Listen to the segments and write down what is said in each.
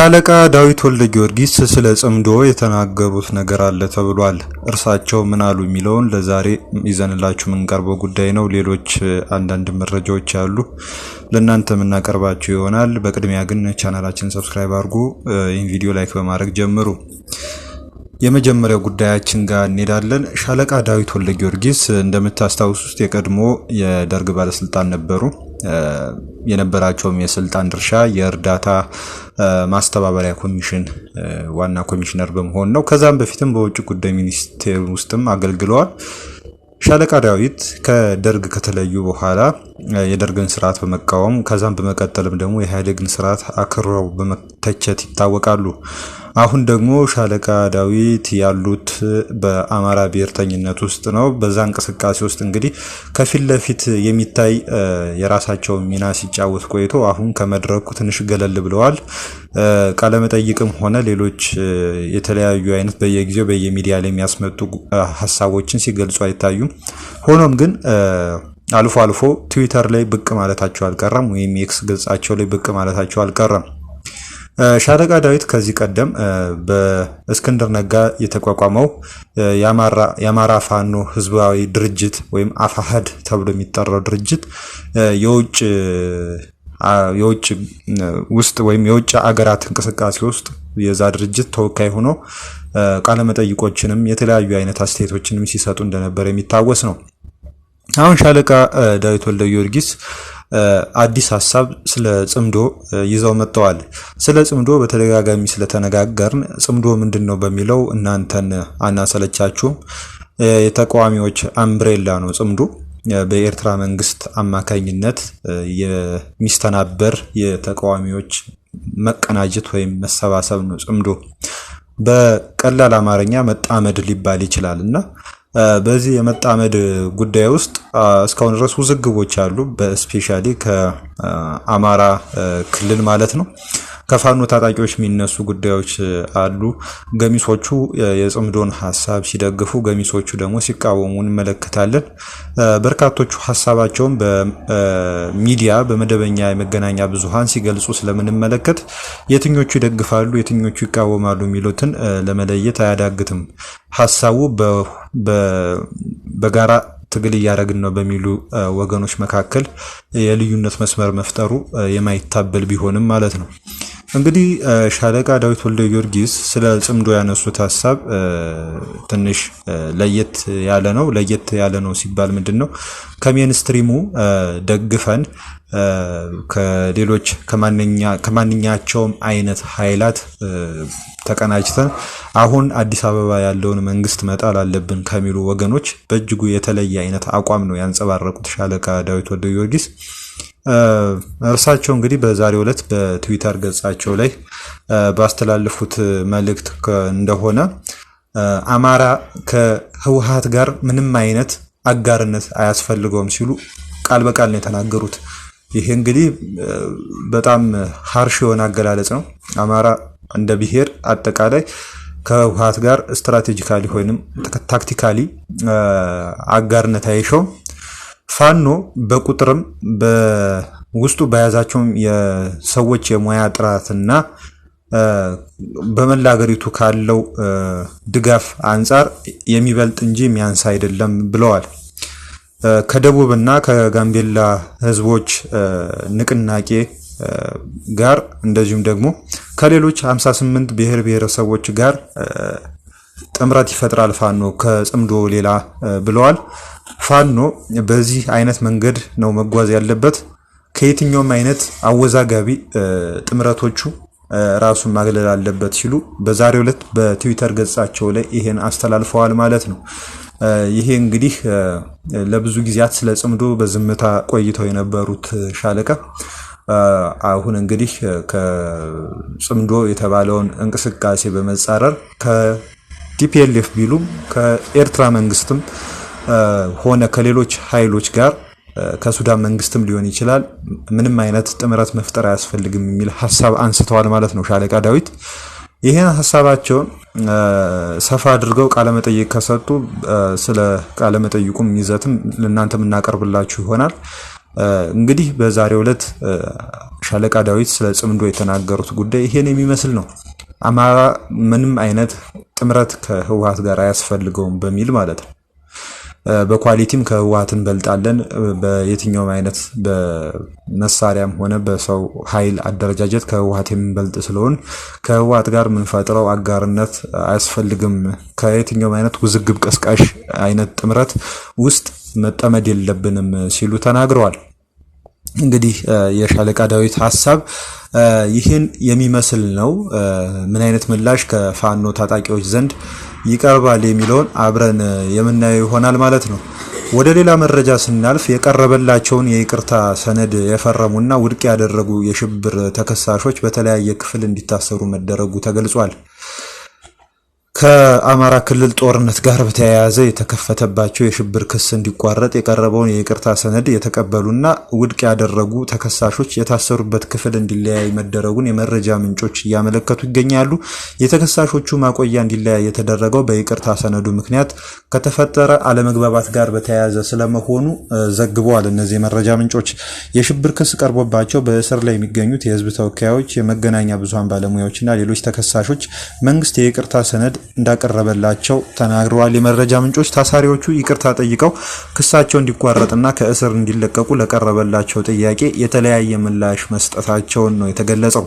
ሻለቃ ዳዊት ወልደ ጊዮርጊስ ስለ ጽምዶ የተናገሩት ነገር አለ ተብሏል። እርሳቸው ምን አሉ የሚለውን ለዛሬ ይዘንላችሁ የምንቀርበው ጉዳይ ነው። ሌሎች አንዳንድ መረጃዎች አሉ ለእናንተ የምናቀርባችሁ ይሆናል። በቅድሚያ ግን ቻናላችንን ሰብስክራይብ አድርጉ፣ ይህን ቪዲዮ ላይክ በማድረግ ጀምሩ። የመጀመሪያው ጉዳያችን ጋር እንሄዳለን። ሻለቃ ዳዊት ወልደ ጊዮርጊስ እንደምታስታውሱት የቀድሞ የደርግ ባለስልጣን ነበሩ። የነበራቸውም የስልጣን ድርሻ የእርዳታ ማስተባበሪያ ኮሚሽን ዋና ኮሚሽነር በመሆን ነው። ከዛም በፊትም በውጭ ጉዳይ ሚኒስቴር ውስጥም አገልግለዋል። ሻለቃ ዳዊት ከደርግ ከተለዩ በኋላ የደርግን ስርዓት በመቃወም ከዛም በመቀጠልም ደግሞ የኢህአዴግን ስርዓት አክርረው በመተቸት ይታወቃሉ። አሁን ደግሞ ሻለቃ ዳዊት ያሉት በአማራ ብሔርተኝነት ውስጥ ነው። በዛ እንቅስቃሴ ውስጥ እንግዲህ ከፊት ለፊት የሚታይ የራሳቸው ሚና ሲጫወት ቆይቶ አሁን ከመድረኩ ትንሽ ገለል ብለዋል። ቃለመጠይቅም ሆነ ሌሎች የተለያዩ አይነት በየጊዜው በየሚዲያ ላይ የሚያስመጡ ሀሳቦችን ሲገልጹ አይታዩም። ሆኖም ግን አልፎ አልፎ ትዊተር ላይ ብቅ ማለታቸው አልቀረም፣ ወይም ኤክስ ገጻቸው ላይ ብቅ ማለታቸው አልቀረም። ሻለቃ ዳዊት ከዚህ ቀደም በእስክንድር ነጋ የተቋቋመው የአማራ ፋኖ ህዝባዊ ድርጅት ወይም አፋሕድ ተብሎ የሚጠራው ድርጅት የውጭ ውስጥ ወይም የውጭ አገራት እንቅስቃሴ ውስጥ የዛ ድርጅት ተወካይ ሆኖ ቃለመጠይቆችንም የተለያዩ አይነት አስተያየቶችንም ሲሰጡ እንደነበር የሚታወስ ነው። አሁን ሻለቃ ዳዊት ወልደ ጊዮርጊስ አዲስ ሀሳብ ስለ ጽምዶ ይዘው መጥተዋል። ስለ ጽምዶ በተደጋጋሚ ስለተነጋገርን ጽምዶ ምንድነው በሚለው እናንተን አናሰለቻችሁም። የተቃዋሚዎች አምብሬላ ነው ጽምዶ። በኤርትራ መንግስት አማካኝነት የሚስተናበር የተቃዋሚዎች መቀናጀት ወይም መሰባሰብ ነው ጽምዶ። በቀላል አማርኛ መጣመድ ሊባል ይችላልና በዚህ የመጣመድ ጉዳይ ውስጥ እስካሁን ድረስ ውዝግቦች አሉ። በስፔሻሊ ከአማራ ክልል ማለት ነው ከፋኖ ታጣቂዎች የሚነሱ ጉዳዮች አሉ። ገሚሶቹ የጽምዶን ሀሳብ ሲደግፉ፣ ገሚሶቹ ደግሞ ሲቃወሙ እንመለከታለን። በርካቶቹ ሀሳባቸውን በሚዲያ በመደበኛ የመገናኛ ብዙሃን ሲገልጹ ስለምንመለከት የትኞቹ ይደግፋሉ የትኞቹ ይቃወማሉ የሚሉትን ለመለየት አያዳግትም። ሀሳቡ በጋራ ትግል እያደረግን ነው በሚሉ ወገኖች መካከል የልዩነት መስመር መፍጠሩ የማይታበል ቢሆንም ማለት ነው። እንግዲህ ሻለቃ ዳዊት ወልደ ጊዮርጊስ ስለ ጽምዶ ያነሱት ሀሳብ ትንሽ ለየት ያለ ነው። ለየት ያለ ነው ሲባል ምንድነው? ከሜንስትሪሙ ደግፈን ከሌሎች ከማንኛቸውም አይነት ኃይላት ተቀናጅተን አሁን አዲስ አበባ ያለውን መንግስት መጣል አለብን ከሚሉ ወገኖች በእጅጉ የተለየ አይነት አቋም ነው ያንጸባረቁት ሻለቃ ዳዊት ወልደ ጊዮርጊስ። እርሳቸው እንግዲህ በዛሬው ዕለት በትዊተር ገጻቸው ላይ ባስተላለፉት መልእክት እንደሆነ አማራ ከህወሓት ጋር ምንም አይነት አጋርነት አያስፈልገውም ሲሉ ቃል በቃል ነው የተናገሩት። ይሄ እንግዲህ በጣም ሃርሽ የሆነ አገላለጽ ነው። አማራ እንደ ብሔር አጠቃላይ ከህወሓት ጋር ስትራቴጂካሊ ወይንም ታክቲካሊ አጋርነት አይሾም። ፋኖ በቁጥርም በውስጡ በያዛቸውም የሰዎች የሙያ ጥራትና በመላ ሀገሪቱ ካለው ድጋፍ አንጻር የሚበልጥ እንጂ የሚያንስ አይደለም ብለዋል። ከደቡብና ከጋምቤላ ህዝቦች ንቅናቄ ጋር እንደዚሁም ደግሞ ከሌሎች 58 ብሔር ብሔረሰቦች ጋር ጥምረት ይፈጥራል ፋኖ ከጽምዶ ሌላ ብለዋል። ፋኖ በዚህ አይነት መንገድ ነው መጓዝ ያለበት። ከየትኛውም አይነት አወዛጋቢ ጥምረቶቹ ራሱን ማግለል አለበት ሲሉ በዛሬው ዕለት በትዊተር ገጻቸው ላይ ይሄን አስተላልፈዋል ማለት ነው። ይሄ እንግዲህ ለብዙ ጊዜያት ስለ ጽምዶ በዝምታ ቆይተው የነበሩት ሻለቃ አሁን እንግዲህ ከጽምዶ የተባለውን እንቅስቃሴ በመጻረር ከቲፒኤልኤፍ ቢሉም ከኤርትራ መንግስትም ሆነ ከሌሎች ኃይሎች ጋር ከሱዳን መንግስትም ሊሆን ይችላል ምንም አይነት ጥምረት መፍጠር አያስፈልግም የሚል ሐሳብ አንስተዋል ማለት ነው ሻለቃ ዳዊት። ይሄን ሐሳባቸውን ሰፋ አድርገው ቃለመጠይቅ ከሰጡ ስለ ቃለመጠይቁም ይዘትም ለእናንተ እናቀርብላችሁ ይሆናል። እንግዲህ በዛሬው ዕለት ሻለቃ ዳዊት ስለ ጽምዶ የተናገሩት ጉዳይ ይሄን የሚመስል ነው። አማራ ምንም አይነት ጥምረት ከህወሓት ጋር አያስፈልገውም በሚል ማለት ነው። በኳሊቲም ከህወሓት እንበልጣለን፣ በየትኛውም አይነት በመሳሪያም ሆነ በሰው ኃይል አደረጃጀት ከህወሓት የምንበልጥ ስለሆን ከህወሓት ጋር የምንፈጥረው አጋርነት አያስፈልግም፣ ከየትኛውም አይነት ውዝግብ ቀስቃሽ አይነት ጥምረት ውስጥ መጠመድ የለብንም ሲሉ ተናግረዋል። እንግዲህ የሻለቃ ዳዊት ሐሳብ ይህን የሚመስል ነው። ምን አይነት ምላሽ ከፋኖ ታጣቂዎች ዘንድ ይቀርባል የሚለውን አብረን የምናየው ይሆናል ማለት ነው። ወደ ሌላ መረጃ ስናልፍ የቀረበላቸውን የይቅርታ ሰነድ የፈረሙና ውድቅ ያደረጉ የሽብር ተከሳሾች በተለያየ ክፍል እንዲታሰሩ መደረጉ ተገልጿል። ከአማራ ክልል ጦርነት ጋር በተያያዘ የተከፈተባቸው የሽብር ክስ እንዲቋረጥ የቀረበውን የይቅርታ ሰነድ የተቀበሉና ውድቅ ያደረጉ ተከሳሾች የታሰሩበት ክፍል እንዲለያይ መደረጉን የመረጃ ምንጮች እያመለከቱ ይገኛሉ። የተከሳሾቹ ማቆያ እንዲለያይ የተደረገው በይቅርታ ሰነዱ ምክንያት ከተፈጠረ አለመግባባት ጋር በተያያዘ ስለመሆኑ ዘግበዋል። እነዚህ የመረጃ ምንጮች የሽብር ክስ ቀርቦባቸው በእስር ላይ የሚገኙት የህዝብ ተወካዮች፣ የመገናኛ ብዙሃን ባለሙያዎችና ሌሎች ተከሳሾች መንግስት የይቅርታ ሰነድ እንዳቀረበላቸው ተናግረዋል። የመረጃ ምንጮች ታሳሪዎቹ ይቅርታ ጠይቀው ክሳቸው እንዲቋረጥና ከእስር እንዲለቀቁ ለቀረበላቸው ጥያቄ የተለያየ ምላሽ መስጠታቸውን ነው የተገለጸው።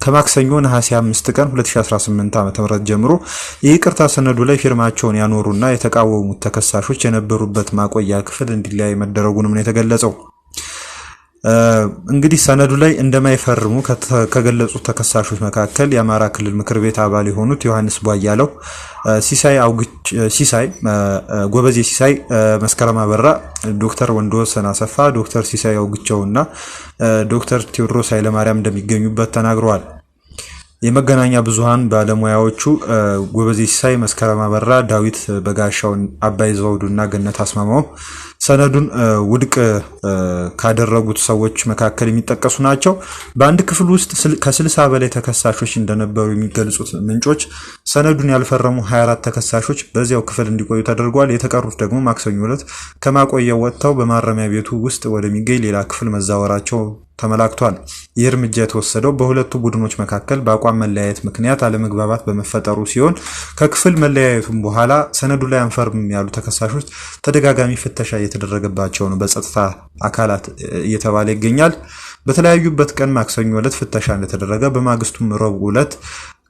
ከማክሰኞ ነሐሴ 5 ቀን 2018 ዓ.ም ጀምሮ የይቅርታ ሰነዱ ላይ ፊርማቸውን ያኖሩና የተቃወሙት ተከሳሾች የነበሩበት ማቆያ ክፍል እንዲለያይ መደረጉንም ነው የተገለጸው። እንግዲህ ሰነዱ ላይ እንደማይፈርሙ ከገለጹት ተከሳሾች መካከል የአማራ ክልል ምክር ቤት አባል የሆኑት ዮሐንስ ቧያለው፣ ሲሳይ ጎበዜ፣ ሲሳይ መስከረም አበራ፣ ዶክተር ወንድወሰን አሰፋ፣ ዶክተር ሲሳይ አውግቸውና ዶክተር ቴዎድሮስ ኃይለማርያም እንደሚገኙበት ተናግረዋል። የመገናኛ ብዙሃን ባለሙያዎቹ ጎበዜ ሲሳይ፣ መስከረም አበራ፣ ዳዊት በጋሻው፣ አባይ ዘውዱና ገነት አስማማው ሰነዱን ውድቅ ካደረጉት ሰዎች መካከል የሚጠቀሱ ናቸው። በአንድ ክፍል ውስጥ ከ60 በላይ ተከሳሾች እንደነበሩ የሚገልጹት ምንጮች ሰነዱን ያልፈረሙ 24 ተከሳሾች በዚያው ክፍል እንዲቆዩ ተደርጓል። የተቀሩት ደግሞ ማክሰኞ ዕለት ከማቆያው ወጥተው በማረሚያ ቤቱ ውስጥ ወደሚገኝ ሌላ ክፍል መዛወራቸው ተመላክቷል። ይህ እርምጃ የተወሰደው በሁለቱ ቡድኖች መካከል በአቋም መለያየት ምክንያት አለመግባባት በመፈጠሩ ሲሆን ከክፍል መለያየቱም በኋላ ሰነዱ ላይ አንፈርም ያሉ ተከሳሾች ተደጋጋሚ ፍተሻ እየተደረገባቸው ነው በጸጥታ አካላት እየተባለ ይገኛል። በተለያዩበት ቀን ማክሰኞ ዕለት ፍተሻ እንደተደረገ፣ በማግስቱም ረቡዕ ዕለት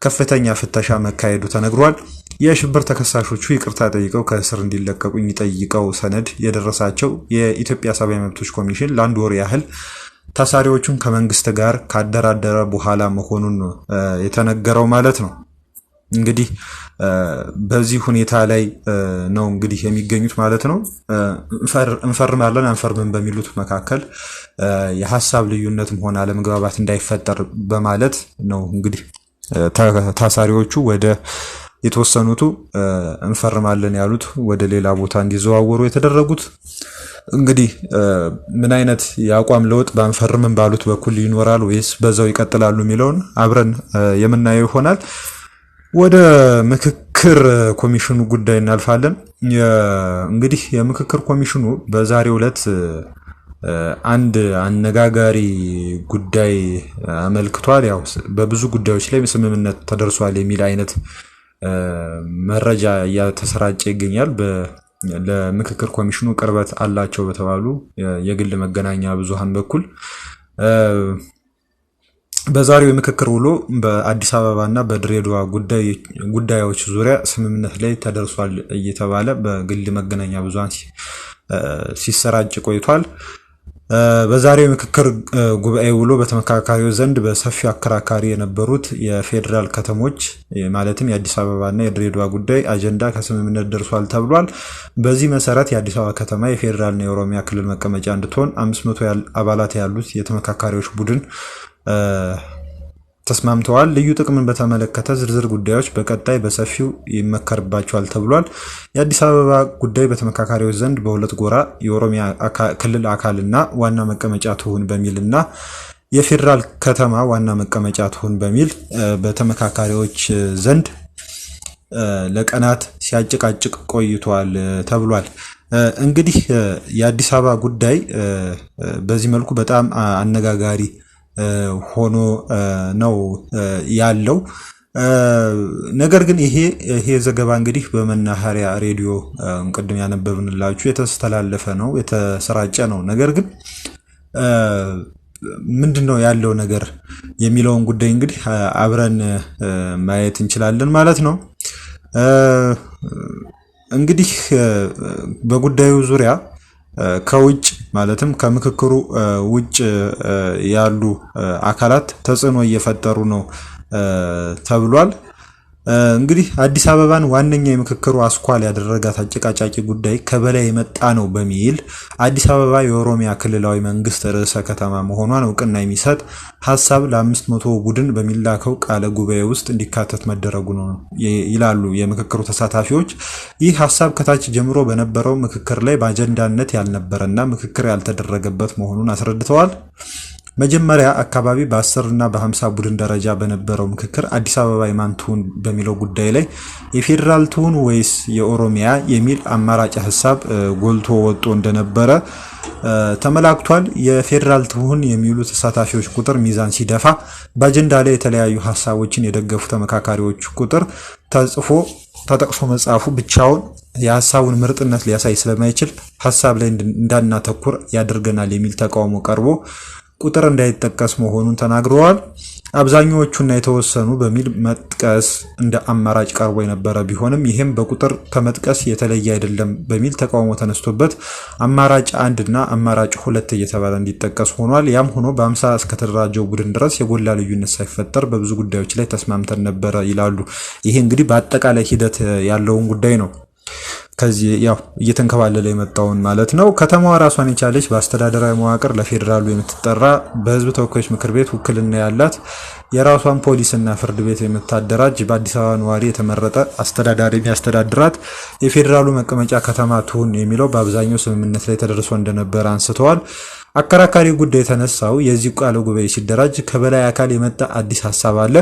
ከፍተኛ ፍተሻ መካሄዱ ተነግሯል። የሽብር ተከሳሾቹ ይቅርታ ጠይቀው ከእስር እንዲለቀቁ የሚጠይቀው ሰነድ የደረሳቸው የኢትዮጵያ ሰብአዊ መብቶች ኮሚሽን ለአንድ ወር ያህል ታሳሪዎቹን ከመንግስት ጋር ካደራደረ በኋላ መሆኑን የተነገረው ማለት ነው። እንግዲህ በዚህ ሁኔታ ላይ ነው እንግዲህ የሚገኙት ማለት ነው። እንፈርማለን አንፈርምም በሚሉት መካከል የሀሳብ ልዩነትም ሆነ አለመግባባት እንዳይፈጠር በማለት ነው እንግዲህ ታሳሪዎቹ ወደ የተወሰኑቱ እንፈርማለን ያሉት ወደ ሌላ ቦታ እንዲዘዋወሩ የተደረጉት። እንግዲህ ምን አይነት የአቋም ለውጥ ባንፈርምም ባሉት በኩል ይኖራል ወይስ በዛው ይቀጥላሉ የሚለውን አብረን የምናየው ይሆናል። ወደ ምክክር ኮሚሽኑ ጉዳይ እናልፋለን። እንግዲህ የምክክር ኮሚሽኑ በዛሬው ዕለት አንድ አነጋጋሪ ጉዳይ አመልክቷል። ያው በብዙ ጉዳዮች ላይ ስምምነት ተደርሷል የሚል አይነት መረጃ እያተሰራጨ ይገኛል። ለምክክር ኮሚሽኑ ቅርበት አላቸው በተባሉ የግል መገናኛ ብዙሃን በኩል በዛሬው የምክክር ውሎ በአዲስ አበባና በድሬዳዋ ጉዳዮች ዙሪያ ስምምነት ላይ ተደርሷል እየተባለ በግል መገናኛ ብዙሃን ሲሰራጭ ቆይቷል። በዛሬው የምክክር ጉባኤ ውሎ በተመካካሪው ዘንድ በሰፊው አከራካሪ የነበሩት የፌዴራል ከተሞች ማለትም የአዲስ አበባና የድሬዳዋ ጉዳይ አጀንዳ ከስምምነት ደርሷል ተብሏል። በዚህ መሰረት የአዲስ አበባ ከተማ የፌዴራልና የኦሮሚያ ክልል መቀመጫ እንድትሆን 500 አባላት ያሉት የተመካካሪዎች ቡድን ተስማምተዋል። ልዩ ጥቅምን በተመለከተ ዝርዝር ጉዳዮች በቀጣይ በሰፊው ይመከርባቸዋል ተብሏል። የአዲስ አበባ ጉዳይ በተመካካሪዎች ዘንድ በሁለት ጎራ የኦሮሚያ ክልል አካልና ዋና መቀመጫ ትሁን በሚልና የፌዴራል ከተማ ዋና መቀመጫ ትሁን በሚል በተመካካሪዎች ዘንድ ለቀናት ሲያጭቃጭቅ ቆይቷል ተብሏል። እንግዲህ የአዲስ አበባ ጉዳይ በዚህ መልኩ በጣም አነጋጋሪ ሆኖ ነው ያለው። ነገር ግን ይሄ ዘገባ እንግዲህ በመናኸሪያ ሬዲዮ ቅድም ያነበብንላችሁ የተስተላለፈ ነው፣ የተሰራጨ ነው። ነገር ግን ምንድነው ያለው ነገር የሚለውን ጉዳይ እንግዲህ አብረን ማየት እንችላለን ማለት ነው። እንግዲህ በጉዳዩ ዙሪያ ከውጭ ማለትም ከምክክሩ ውጭ ያሉ አካላት ተጽዕኖ እየፈጠሩ ነው ተብሏል። እንግዲህ አዲስ አበባን ዋነኛ የምክክሩ አስኳል ያደረጋት አጨቃጫቂ ጉዳይ ከበላይ የመጣ ነው በሚል አዲስ አበባ የኦሮሚያ ክልላዊ መንግስት ርዕሰ ከተማ መሆኗን እውቅና የሚሰጥ ሀሳብ ለ500 ቡድን በሚላከው ቃለ ጉባኤ ውስጥ እንዲካተት መደረጉ ነው ይላሉ የምክክሩ ተሳታፊዎች። ይህ ሀሳብ ከታች ጀምሮ በነበረው ምክክር ላይ በአጀንዳነት ያልነበረና ምክክር ያልተደረገበት መሆኑን አስረድተዋል። መጀመሪያ አካባቢ በ10 እና በ50 ቡድን ደረጃ በነበረው ምክክር አዲስ አበባ የማን ትሁን በሚለው ጉዳይ ላይ የፌዴራል ትሁን ወይስ የኦሮሚያ የሚል አማራጭ ሀሳብ ጎልቶ ወጥቶ እንደነበረ ተመላክቷል። የፌዴራል ትሁን የሚሉ ተሳታፊዎች ቁጥር ሚዛን ሲደፋ በአጀንዳ ላይ የተለያዩ ሀሳቦችን የደገፉ ተመካካሪዎች ቁጥር ተጠቅሶ መጻፉ ብቻውን የሀሳቡን ምርጥነት ሊያሳይ ስለማይችል ሀሳብ ላይ እንዳናተኩር ያደርገናል የሚል ተቃውሞ ቀርቦ ቁጥር እንዳይጠቀስ መሆኑን ተናግረዋል። አብዛኛዎቹና የተወሰኑ በሚል መጥቀስ እንደ አማራጭ ቀርቦ የነበረ ቢሆንም ይህም በቁጥር ከመጥቀስ የተለየ አይደለም በሚል ተቃውሞ ተነስቶበት አማራጭ 1 እና አማራጭ 2 እየተባለ እንዲጠቀስ ሆኗል። ያም ሆኖ በ50 እስከተደራጀው ቡድን ድረስ የጎላ ልዩነት ሳይፈጠር በብዙ ጉዳዮች ላይ ተስማምተን ነበረ ይላሉ። ይሄ እንግዲህ በአጠቃላይ ሂደት ያለውን ጉዳይ ነው። ከዚህ ያው እየተንከባለለ የመጣውን ማለት ነው። ከተማዋ ራሷን የቻለች በአስተዳደራዊ መዋቅር ለፌዴራሉ የምትጠራ በህዝብ ተወካዮች ምክር ቤት ውክልና ያላት የራሷን ፖሊስና ፍርድ ቤት የምታደራጅ በአዲስ አበባ ነዋሪ የተመረጠ አስተዳዳሪ የሚያስተዳድራት የፌዴራሉ መቀመጫ ከተማ ትሁን የሚለው በአብዛኛው ስምምነት ላይ ተደርሶ እንደነበረ አንስተዋል። አከራካሪ ጉዳይ የተነሳው የዚህ ቃለ ጉባኤ ሲደራጅ ከበላይ አካል የመጣ አዲስ ሀሳብ አለ፣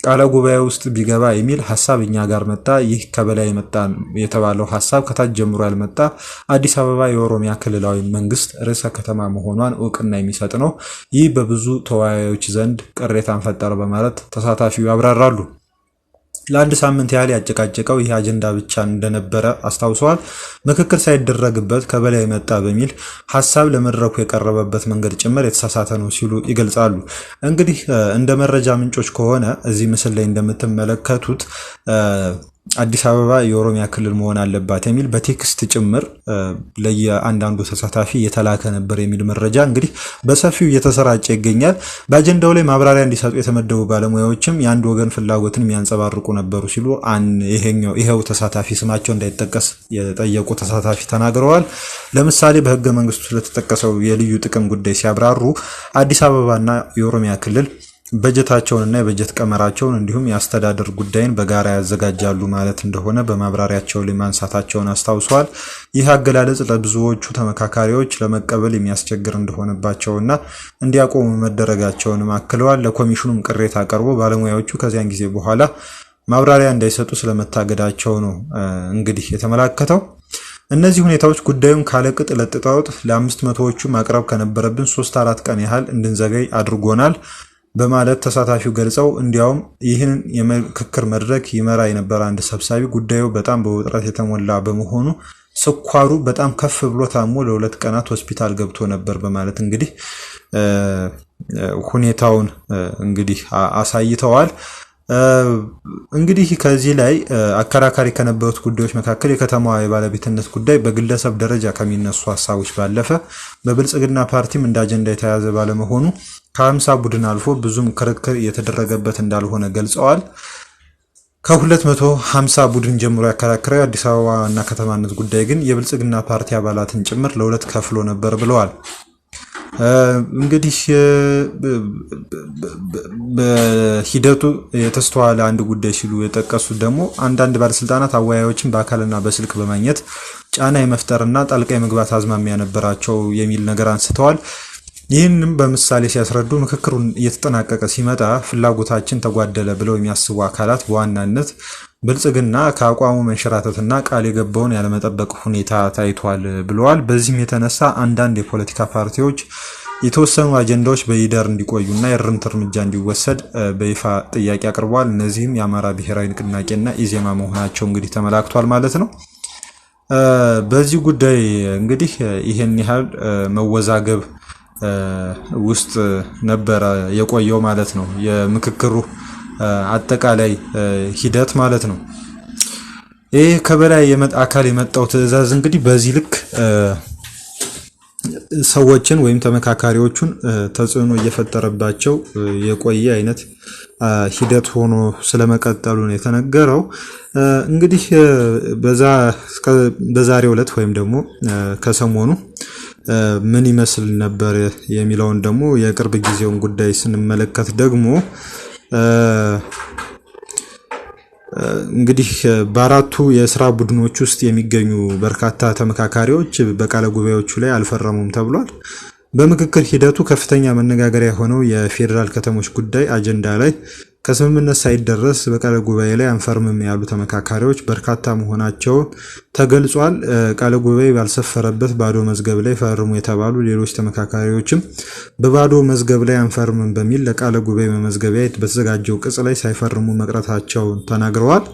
ቃለ ጉባኤ ውስጥ ቢገባ የሚል ሀሳብ እኛ ጋር መጣ። ይህ ከበላይ የመጣ የተባለው ሀሳብ ከታች ጀምሮ ያልመጣ አዲስ አበባ የኦሮሚያ ክልላዊ መንግስት ርዕሰ ከተማ መሆኗን እውቅና የሚሰጥ ነው። ይህ በብዙ ተወያዮች ዘንድ ቅሬታን ፈጠረ በማለት ተሳታፊው ያብራራሉ። ለአንድ ሳምንት ያህል ያጨቃጨቀው ይህ አጀንዳ ብቻ እንደነበረ አስታውሰዋል። ምክክር ሳይደረግበት ከበላይ መጣ በሚል ሀሳብ ለመድረኩ የቀረበበት መንገድ ጭምር የተሳሳተ ነው ሲሉ ይገልጻሉ። እንግዲህ እንደ መረጃ ምንጮች ከሆነ እዚህ ምስል ላይ እንደምትመለከቱት አዲስ አበባ የኦሮሚያ ክልል መሆን አለባት የሚል በቴክስት ጭምር ለየአንዳንዱ ተሳታፊ የተላከ ነበር የሚል መረጃ እንግዲህ በሰፊው እየተሰራጨ ይገኛል። በአጀንዳው ላይ ማብራሪያ እንዲሰጡ የተመደቡ ባለሙያዎችም የአንድ ወገን ፍላጎትን የሚያንጸባርቁ ነበሩ ሲሉ ይሄው ተሳታፊ ስማቸው እንዳይጠቀስ የጠየቁ ተሳታፊ ተናግረዋል። ለምሳሌ በህገ መንግስቱ ስለተጠቀሰው የልዩ ጥቅም ጉዳይ ሲያብራሩ አዲስ አበባና የኦሮሚያ ክልል በጀታቸውንና የበጀት ቀመራቸውን እንዲሁም የአስተዳደር ጉዳይን በጋራ ያዘጋጃሉ ማለት እንደሆነ በማብራሪያቸው ላይ ማንሳታቸውን አስታውሰዋል። ይህ አገላለጽ ለብዙዎቹ ተመካካሪዎች ለመቀበል የሚያስቸግር እንደሆነባቸውና እንዲያቆሙ መደረጋቸውንም አክለዋል። ለኮሚሽኑም ቅሬታ ቀርቦ ባለሙያዎቹ ከዚያን ጊዜ በኋላ ማብራሪያ እንዳይሰጡ ስለመታገዳቸው ነው እንግዲህ የተመላከተው። እነዚህ ሁኔታዎች ጉዳዩን ካለቅጥ ለጥጠውት ለ500ዎቹ ማቅረብ ከነበረብን 3-4 ቀን ያህል እንድንዘገይ አድርጎናል በማለት ተሳታፊው ገልጸው እንዲያውም ይህን የምክክር መድረክ ይመራ የነበረ አንድ ሰብሳቢ ጉዳዩ በጣም በውጥረት የተሞላ በመሆኑ ስኳሩ በጣም ከፍ ብሎ ታሞ ለ2 ቀናት ሆስፒታል ገብቶ ነበር በማለት እንግዲህ ሁኔታውን እንግዲህ አሳይተዋል። እንግዲህ ከዚህ ላይ አከራካሪ ከነበሩት ጉዳዮች መካከል የከተማዋ የባለቤትነት ጉዳይ በግለሰብ ደረጃ ከሚነሱ ሀሳቦች ባለፈ በብልጽግና ፓርቲም እንደ አጀንዳ የተያዘ ባለመሆኑ ከ50 ቡድን አልፎ ብዙም ክርክር የተደረገበት እንዳልሆነ ገልጸዋል። ከ250 ቡድን ጀምሮ ያከራከረው የአዲስ አበባ ዋና ከተማነት ጉዳይ ግን የብልጽግና ፓርቲ አባላትን ጭምር ለ2 ከፍሎ ነበር ብለዋል። እንግዲህ በሂደቱ የተስተዋለ አንድ ጉዳይ ሲሉ የጠቀሱት ደግሞ አንዳንድ ባለስልጣናት አወያዮችን በአካልና በስልክ በማግኘት ጫና የመፍጠርና ጣልቃ የመግባት አዝማሚያ ነበራቸው የሚል ነገር አንስተዋል። ይህንም በምሳሌ ሲያስረዱ ምክክሩን እየተጠናቀቀ ሲመጣ ፍላጎታችን ተጓደለ ብለው የሚያስቡ አካላት በዋናነት ብልጽግና ከአቋሙ መንሸራተትና ቃል የገባውን ያለመጠበቅ ሁኔታ ታይቷል ብለዋል። በዚህም የተነሳ አንዳንድ የፖለቲካ ፓርቲዎች የተወሰኑ አጀንዳዎች በይደር እንዲቆዩና የእርምት እርምጃ እንዲወሰድ በይፋ ጥያቄ አቅርበዋል። እነዚህም የአማራ ብሔራዊ ንቅናቄና ኢዜማ መሆናቸው እንግዲህ ተመላክቷል ማለት ነው። በዚህ ጉዳይ እንግዲህ ይሄን ያህል መወዛገብ ውስጥ ነበረ የቆየው ማለት ነው፣ የምክክሩ አጠቃላይ ሂደት ማለት ነው። ይህ ከበላይ አካል የመጣው ትዕዛዝ እንግዲህ በዚህ ልክ ሰዎችን ወይም ተመካካሪዎቹን ተጽዕኖ እየፈጠረባቸው የቆየ አይነት ሂደት ሆኖ ስለመቀጠሉ ነው የተነገረው። እንግዲህ በዛሬው ዕለት ወይም ደግሞ ከሰሞኑ ምን ይመስል ነበር የሚለውን ደግሞ የቅርብ ጊዜውን ጉዳይ ስንመለከት ደግሞ እንግዲህ በአራቱ የስራ ቡድኖች ውስጥ የሚገኙ በርካታ ተመካካሪዎች በቃለ ጉባኤዎቹ ላይ አልፈረሙም ተብሏል። በምክክር ሂደቱ ከፍተኛ መነጋገሪያ የሆነው የፌዴራል ከተሞች ጉዳይ አጀንዳ ላይ ከስምምነት ሳይደረስ በቃለ ጉባኤ ላይ አንፈርምም ያሉ ተመካካሪዎች በርካታ መሆናቸው ተገልጿል። ቃለ ጉባኤ ባልሰፈረበት ባዶ መዝገብ ላይ ፈርሙ የተባሉ ሌሎች ተመካካሪዎችም በባዶ መዝገብ ላይ አንፈርምም በሚል ለቃለ ጉባኤ መመዝገቢያ በተዘጋጀው ቅጽ ላይ ሳይፈርሙ መቅረታቸውን ተናግረዋል።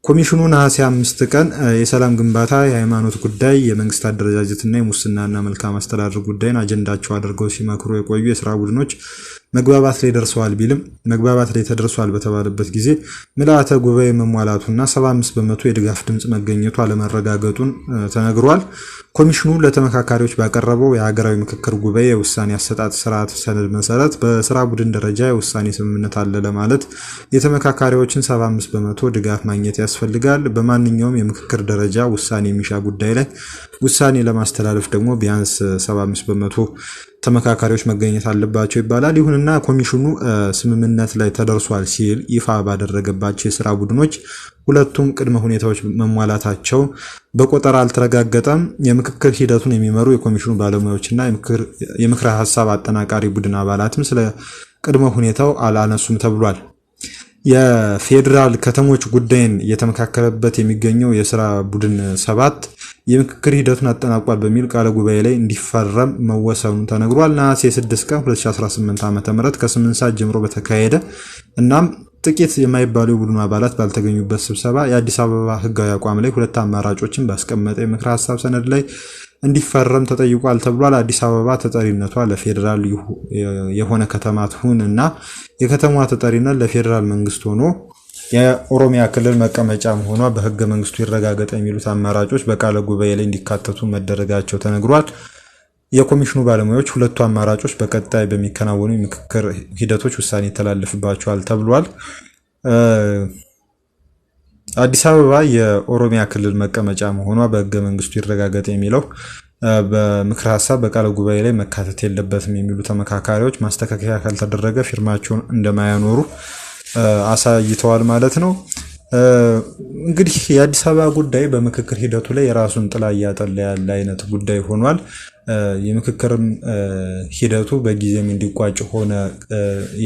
ኮሚሽኑ ነሐሴ 5 ቀን የሰላም ግንባታ፣ የሃይማኖት ጉዳይ፣ የመንግስት አደረጃጀትና የሙስናና መልካም አስተዳደር ጉዳይን አጀንዳቸው አድርገው ሲመክሩ የቆዩ የስራ ቡድኖች መግባባት ላይ ደርሰዋል ቢልም መግባባት ላይ ተደርሷል በተባለበት ጊዜ ምልአተ ጉባኤ መሟላቱና 75 በመቶ የድጋፍ ድምጽ መገኘቱ አለመረጋገጡን ተነግሯል። ኮሚሽኑ ለተመካካሪዎች ባቀረበው የሀገራዊ ምክክር ጉባኤ የውሳኔ አሰጣጥ ስርዓት ሰነድ መሰረት በስራ ቡድን ደረጃ የውሳኔ ስምምነት አለ ለማለት የተመካካሪዎችን 75 በመቶ ድጋፍ ማግኘት ያስፈልጋል። በማንኛውም የምክክር ደረጃ ውሳኔ የሚሻ ጉዳይ ላይ ውሳኔ ለማስተላለፍ ደግሞ ቢያንስ 75 በመቶ ተመካካሪዎች መገኘት አለባቸው ይባላል። ይሁንና ኮሚሽኑ ስምምነት ላይ ተደርሷል ሲል ይፋ ባደረገባቸው የስራ ቡድኖች ሁለቱም ቅድመ ሁኔታዎች መሟላታቸው በቆጠራ አልተረጋገጠም። የምክክር ሂደቱን የሚመሩ የኮሚሽኑ ባለሙያዎችና የምክረ ሀሳብ አጠናቃሪ ቡድን አባላትም ስለ ቅድመ ሁኔታው አላነሱም ተብሏል። የፌዴራል ከተሞች ጉዳይን እየተመካከለበት የሚገኘው የስራ ቡድን 7 የምክክር ሂደቱን አጠናቋል በሚል ቃለ ጉባኤ ላይ እንዲፈረም መወሰኑ ተነግሯል። ነሐሴ 6 ቀን 2018 ዓ.ም ከ8 ሰዓት ጀምሮ በተካሄደ እናም ጥቂት የማይባሉ የቡድኑ አባላት ባልተገኙበት ስብሰባ የአዲስ አበባ ህጋዊ አቋም ላይ ሁለት አማራጮችን ባስቀመጠ የምክረ ሀሳብ ሰነድ ላይ እንዲፈረም ተጠይቋል ተብሏል። አዲስ አበባ ተጠሪነቷ ለፌዴራል የሆነ ከተማ ትሁን እና የከተማዋ ተጠሪነት ለፌዴራል መንግስት ሆኖ የኦሮሚያ ክልል መቀመጫ መሆኗ በህገ መንግስቱ ይረጋገጥ የሚሉት አማራጮች በቃለ ጉባኤ ላይ እንዲካተቱ መደረጋቸው ተነግሯል። የኮሚሽኑ ባለሙያዎች ሁለቱ አማራጮች በቀጣይ በሚከናወኑ የምክክር ሂደቶች ውሳኔ ይተላለፍባቸዋል ተብሏል። አዲስ አበባ የኦሮሚያ ክልል መቀመጫ መሆኗ በህገ መንግስቱ ይረጋገጥ የሚለው በምክረ ሀሳብ በቃለ ጉባኤ ላይ መካተት የለበትም የሚሉ ተመካካሪዎች ማስተካከያ ካልተደረገ ፊርማቸውን እንደማያኖሩ አሳይተዋል ማለት ነው። እንግዲህ የአዲስ አበባ ጉዳይ በምክክር ሂደቱ ላይ የራሱን ጥላ እያጠላ ያለ አይነት ጉዳይ ሆኗል። የምክክርም ሂደቱ በጊዜም እንዲቋጭ ሆነ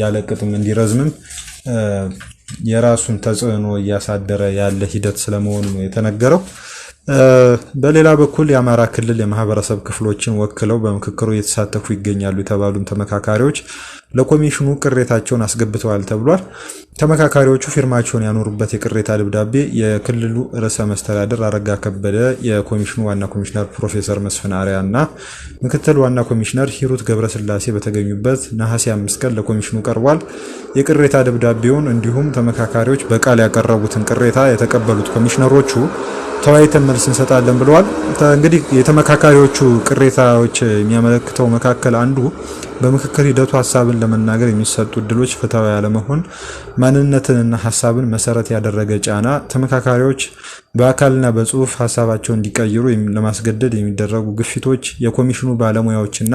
ያለ ቅጥም እንዲረዝምም የራሱን ተጽዕኖ እያሳደረ ያለ ሂደት ስለመሆኑ ነው የተነገረው። በሌላ በኩል የአማራ ክልል የማህበረሰብ ክፍሎችን ወክለው በምክክሩ እየተሳተፉ ይገኛሉ የተባሉም ተመካካሪዎች ለኮሚሽኑ ቅሬታቸውን አስገብተዋል ተብሏል። ተመካካሪዎቹ ፊርማቸውን ያኖሩበት የቅሬታ ደብዳቤ የክልሉ ርዕሰ መስተዳድር አረጋ ከበደ፣ የኮሚሽኑ ዋና ኮሚሽነር ፕሮፌሰር መስፍን አርአያ እና ምክትል ዋና ኮሚሽነር ሂሩት ገብረስላሴ በተገኙበት ነሐሴ 5 ቀን ለኮሚሽኑ ቀርቧል። የቅሬታ ደብዳቤውን እንዲሁም ተመካካሪዎች በቃል ያቀረቡትን ቅሬታ የተቀበሉት ኮሚሽነሮቹ ተወያይተን መልስ እንሰጣለን ብለዋል። እንግዲህ የተመካካሪዎቹ ቅሬታዎች የሚያመለክተው መካከል አንዱ በምክክር ሂደቱ ሀሳብን ለመናገር የሚሰጡ እድሎች ፍትሃዊ ያለመሆን፣ ማንነትንና ሀሳብን መሰረት ያደረገ ጫና፣ ተመካካሪዎች በአካልና በጽሁፍ ሀሳባቸውን እንዲቀይሩ ለማስገደድ የሚደረጉ ግፊቶች፣ የኮሚሽኑ ባለሙያዎችና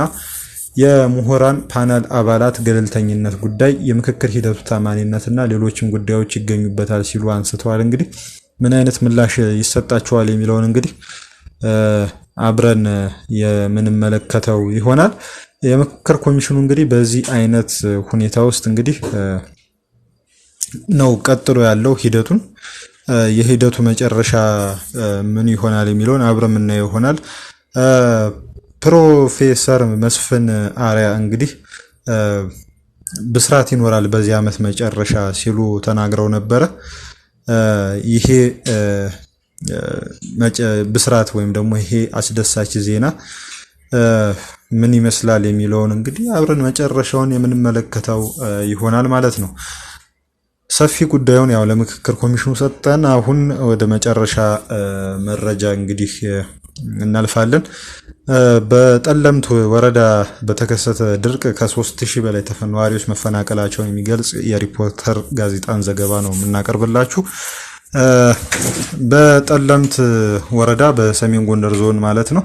የምሁራን ፓናል አባላት ገለልተኝነት ጉዳይ፣ የምክክር ሂደቱ ታማኒነትና ሌሎችም ጉዳዮች ይገኙበታል ሲሉ አንስተዋል። እንግዲህ ምን አይነት ምላሽ ይሰጣቸዋል የሚለውን እንግዲህ አብረን የምንመለከተው ይሆናል። የምክክር ኮሚሽኑ እንግዲህ በዚህ አይነት ሁኔታ ውስጥ እንግዲህ ነው ቀጥሎ ያለው ሂደቱን የሂደቱ መጨረሻ ምን ይሆናል የሚለውን አብረን የምናየው ይሆናል። ፕሮፌሰር መስፍን አርአያ እንግዲህ ብስራት ይኖራል በዚህ ዓመት መጨረሻ ሲሉ ተናግረው ነበረ። ይሄ ብስራት ወይም ደግሞ ይሄ አስደሳች ዜና ምን ይመስላል የሚለውን እንግዲህ አብረን መጨረሻውን የምንመለከተው ይሆናል ማለት ነው። ሰፊ ጉዳዩን ያው ለምክክር ኮሚሽኑ ሰጠን። አሁን ወደ መጨረሻ መረጃ እንግዲህ እናልፋለን። በጠለምት ወረዳ በተከሰተ ድርቅ ከ3000 በላይ ተፈናቃዮች መፈናቀላቸውን የሚገልጽ የሪፖርተር ጋዜጣን ዘገባ ነው የምናቀርብላችሁ። በጠለምት ወረዳ በሰሜን ጎንደር ዞን ማለት ነው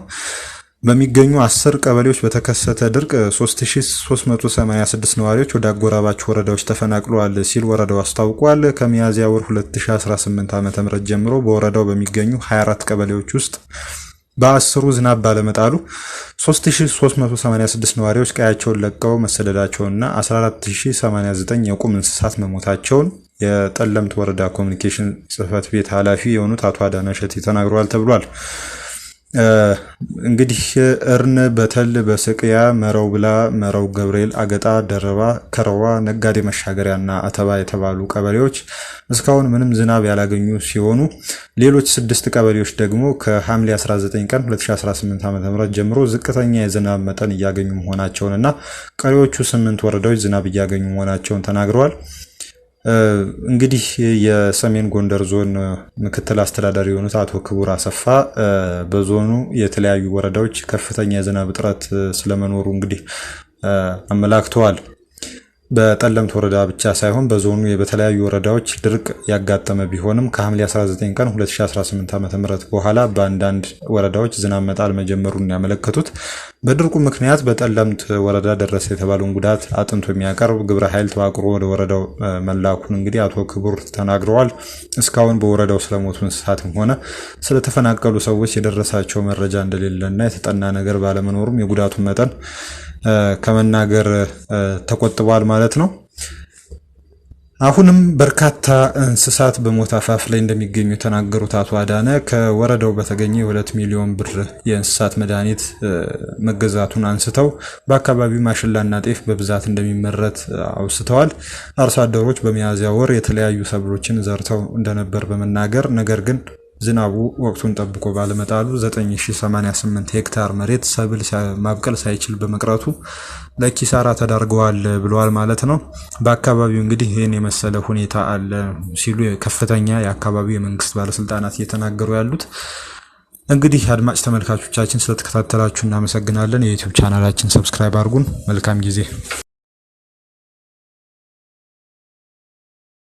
በሚገኙ 10 ቀበሌዎች በተከሰተ ድርቅ 3386 ነዋሪዎች ወደ አጎራባች ወረዳዎች ተፈናቅለዋል ሲል ወረዳው አስታውቋል። ከሚያዝያ ወር 2018 ዓ.ም ጀምሮ በወረዳው በሚገኙ 24 ቀበሌዎች ውስጥ በ10ሩ ዝናብ ባለመጣሉ 3386 ነዋሪዎች ቀያቸውን ለቀው መሰደዳቸውንና 14089 የቁም እንስሳት መሞታቸውን የጠለምት ወረዳ ኮሚኒኬሽን ጽህፈት ቤት ኃላፊ የሆኑት አቶ አዳነ እሸቴ ተናግረዋል ተብሏል። እንግዲህ እርን፣ በተል፣ በስቅያ፣ መረው ብላ፣ መረው ገብርኤል፣ አገጣ፣ ደረባ፣ ከረዋ፣ ነጋዴ መሻገሪያና አተባ የተባሉ ቀበሌዎች እስካሁን ምንም ዝናብ ያላገኙ ሲሆኑ ሌሎች 6 ቀበሌዎች ደግሞ ከሐምሌ 19 ቀን 2018 ዓ.ም ጀምሮ ዝቅተኛ የዝናብ መጠን እያገኙ መሆናቸውንና ቀሪዎቹ 8 ወረዳዎች ዝናብ እያገኙ መሆናቸውን ተናግረዋል። እንግዲህ የሰሜን ጎንደር ዞን ምክትል አስተዳዳሪ የሆኑት አቶ ክቡር አሰፋ በዞኑ የተለያዩ ወረዳዎች ከፍተኛ የዝናብ እጥረት ስለመኖሩ እንግዲህ አመላክተዋል። በጠለምት ወረዳ ብቻ ሳይሆን በዞኑ በተለያዩ ወረዳዎች ድርቅ ያጋጠመ ቢሆንም ከሐምሌ 19 ቀን 2018 ዓ.ም በኋላ በአንዳንድ ወረዳዎች ዝናብ መጣል መጀመሩን ያመለከቱት በድርቁ ምክንያት በጠለምት ወረዳ ደረሰ የተባለውን ጉዳት አጥንቶ የሚያቀርብ ግብረ ኃይል ተዋቅሮ ወደ ወረዳው መላኩን እንግዲህ አቶ ክቡር ተናግረዋል። እስካሁን በወረዳው ስለሞቱ እንስሳትም ሆነ ስለተፈናቀሉ ሰዎች የደረሳቸው መረጃ እንደሌለና የተጠና ነገር ባለመኖሩም የጉዳቱን መጠን ከመናገር ተቆጥቧል ማለት ነው። አሁንም በርካታ እንስሳት በሞት አፋፍ ላይ እንደሚገኙ የተናገሩት አቶ አዳነ ከወረዳው በተገኘ 2 ሚሊዮን ብር የእንስሳት መድኃኒት መገዛቱን አንስተው በአካባቢው ማሽላና ጤፍ በብዛት እንደሚመረት አውስተዋል። አርሶ አደሮች በሚያዝያ ወር የተለያዩ ሰብሎችን ዘርተው እንደነበር በመናገር ነገር ግን ዝናቡ ወቅቱን ጠብቆ ባለመጣሉ 9088 ሄክታር መሬት ሰብል ማብቀል ሳይችል በመቅረቱ ለኪሳራ ተዳርገዋል ብለዋል ማለት ነው። በአካባቢው እንግዲህ ይህን የመሰለ ሁኔታ አለ ሲሉ ከፍተኛ የአካባቢው የመንግስት ባለስልጣናት እየተናገሩ ያሉት። እንግዲህ አድማጭ ተመልካቾቻችን ስለተከታተላችሁ እናመሰግናለን። የዩቲዩብ ቻናላችን ሰብስክራይብ አድርጉን። መልካም ጊዜ